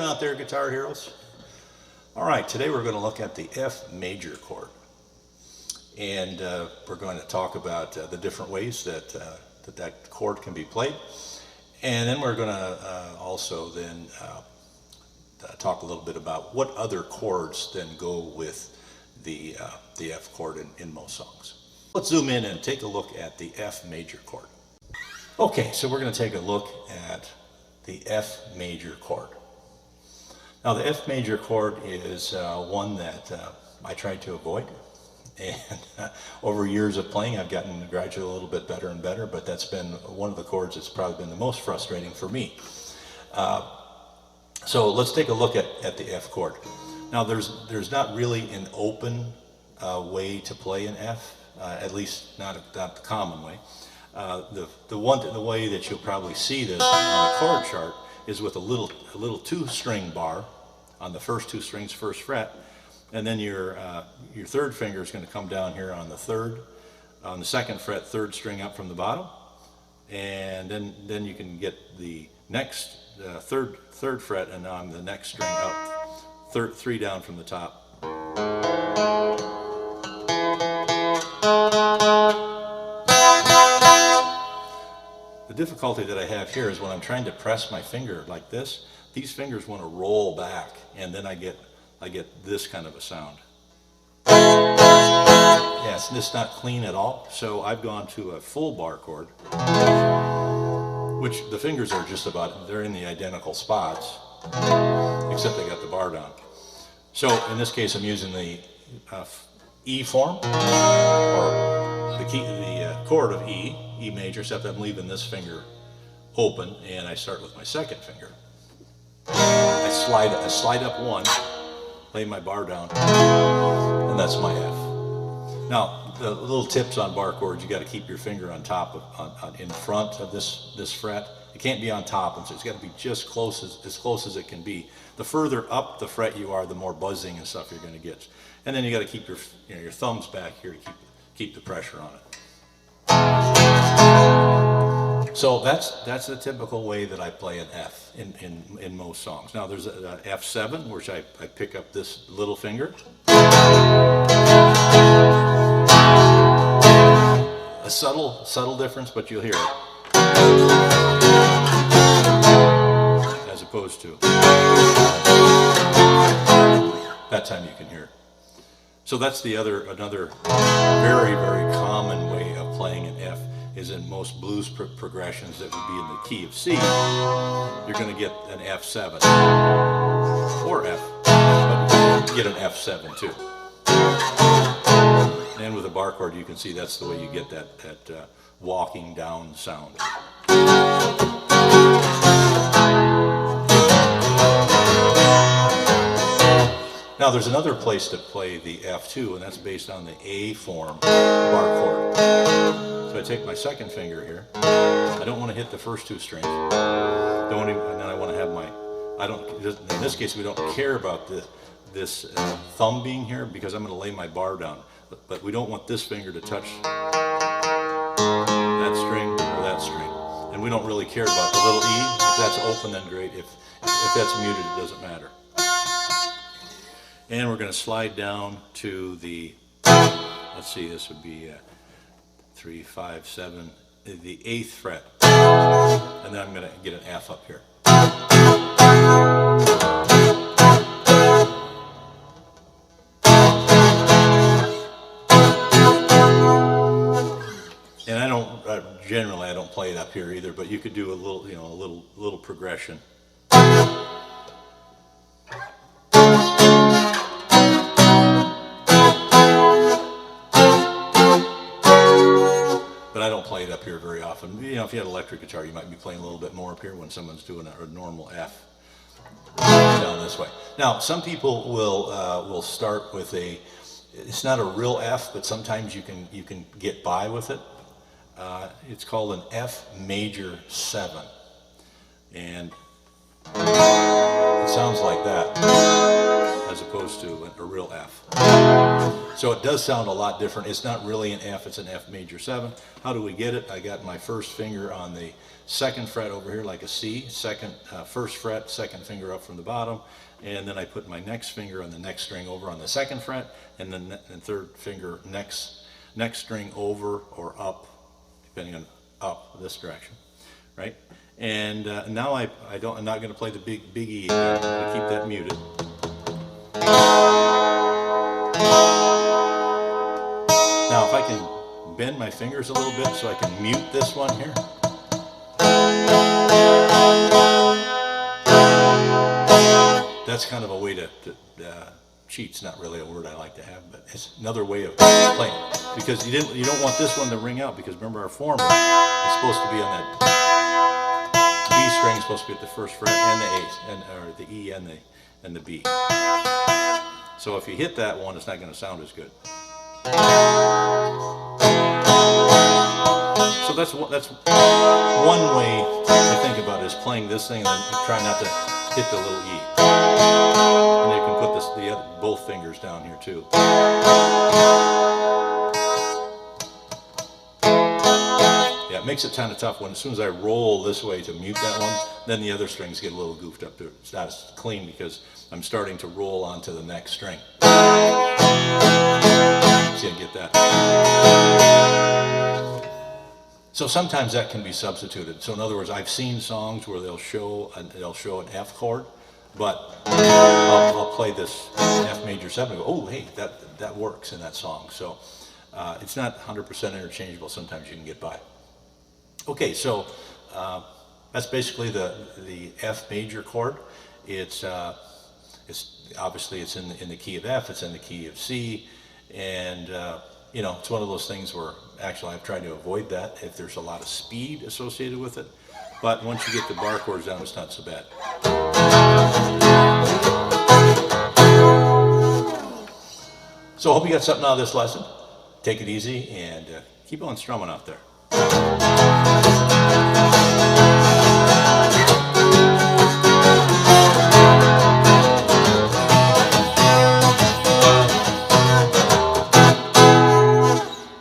out there, guitar heroes? All right, today we're going to look at the F major chord. And we're going to talk about the different ways that that chord can be played. And then we're going to also then talk a little bit about what other chords then go with the F chord in most songs. Let's zoom in and take a look at the F major chord. Okay, so we're going to take a look at the F major chord. Now the F major chord is one that I try to avoid, and over years of playing I've gotten gradually a little bit better and better, but that's been one of the chords that's probably been the most frustrating for me. So let's take a look at the F chord. Now there's not really an open way to play an F, at least not the common way. The way that you'll probably see this on the chord chart is with a little two-string bar on the first two strings, first fret, and then your third finger is going to come down here on the second fret, third string up from the bottom, and then you can get the next third fret and on the next string up, three down from the top. The difficulty that I have here is when I'm trying to press my finger like this, these fingers want to roll back, and then I get this kind of a sound. Yeah, it's just not clean at all. So I've gone to a full bar chord, which the fingers are just about, they're in the identical spots, except they got the bar down. So in this case I'm using the E form, or the chord of E major, except I'm leaving this finger open, and I start with my second finger. I slide up one, lay my bar down, and that's my F. Now, the little tips on bar chords: you got to keep your finger on top of, in front of this fret. It can't be on top, and so it's got to be just as close as it can be. The further up the fret you are, the more buzzing and stuff you're going to get. And then you got to keep your thumbs back here to keep the pressure on it. So that's the typical way that I play an F in most songs. Now there's an F7, which I pick up this little finger. A subtle difference, but you'll hear it. As opposed to that time you can hear it. So that's another very, very common way of playing an F. Is in most blues progressions that would be in the key of C, you're going to get an F7 or F, but you get an F7 too. And with a bar chord, you can see that's the way you get that walking down sound. Now there's another place to play the F2, and that's based on the A form bar chord. So I take my second finger here. I don't want to hit the first two strings. And then I want to have in this case we don't care about this thumb being here, because I'm going to lay my bar down. But we don't want this finger to touch that string or that string. And we don't really care about the little E. If that's open, then great. If that's muted, it doesn't matter. And we're going to slide down to the, let's see, this would be 3, 5, 7, the 8th fret. And then I'm going to get an F up here. And I don't, generally I don't play it up here either, but you could do a little progression. But I don't play it up here very often. If you had an electric guitar, you might be playing a little bit more up here when someone's doing a normal F down this way. Now, some people will start with it's not a real F, but sometimes you can get by with it. It's called an F major 7, and it sounds like that. as opposed to a real F. So it does sound a lot different. It's not really an F, it's an F major 7. How do we get it? I got my first finger on the second fret over here like a C, first fret, second finger up from the bottom, and then I put my next finger on the next string over on the second fret, and then the third finger next string over or up, depending on up, this direction, right? And now I'm not going to play the big E again. I'm going to keep that muted. Now if I can bend my fingers a little bit so I can mute this one here. That's kind of a way to cheat's not really a word I like to have, but it's another way of playing. Because you don't want this one to ring out, because remember our former is supposed to be on that B string is supposed to be at the first fret and the A, or the E and the B. So if you hit that one, it's not going to sound as good. So that's one way to think about it, is playing this thing and then try not to hit the little E. And you can put both fingers down here too. Yeah, it makes it kind of tough when as soon as I roll this way to mute that one, then the other strings get a little goofed up to it. It's not as clean because I'm starting to roll onto the next string. See, I get that. So sometimes that can be substituted. So in other words, I've seen songs where they'll show an F chord, but I'll play this F major 7 and go, oh, hey, that works in that song. So it's not 100% interchangeable. Sometimes you can get by. Okay, so that's basically the F major chord. It's obviously it's in the key of F. It's in the key of C, and you know, it's one of those things where actually I've tried to avoid that if there's a lot of speed associated with it. But once you get the bar chords down, it's not so bad. So I hope you got something out of this lesson. Take it easy and keep on strumming out there.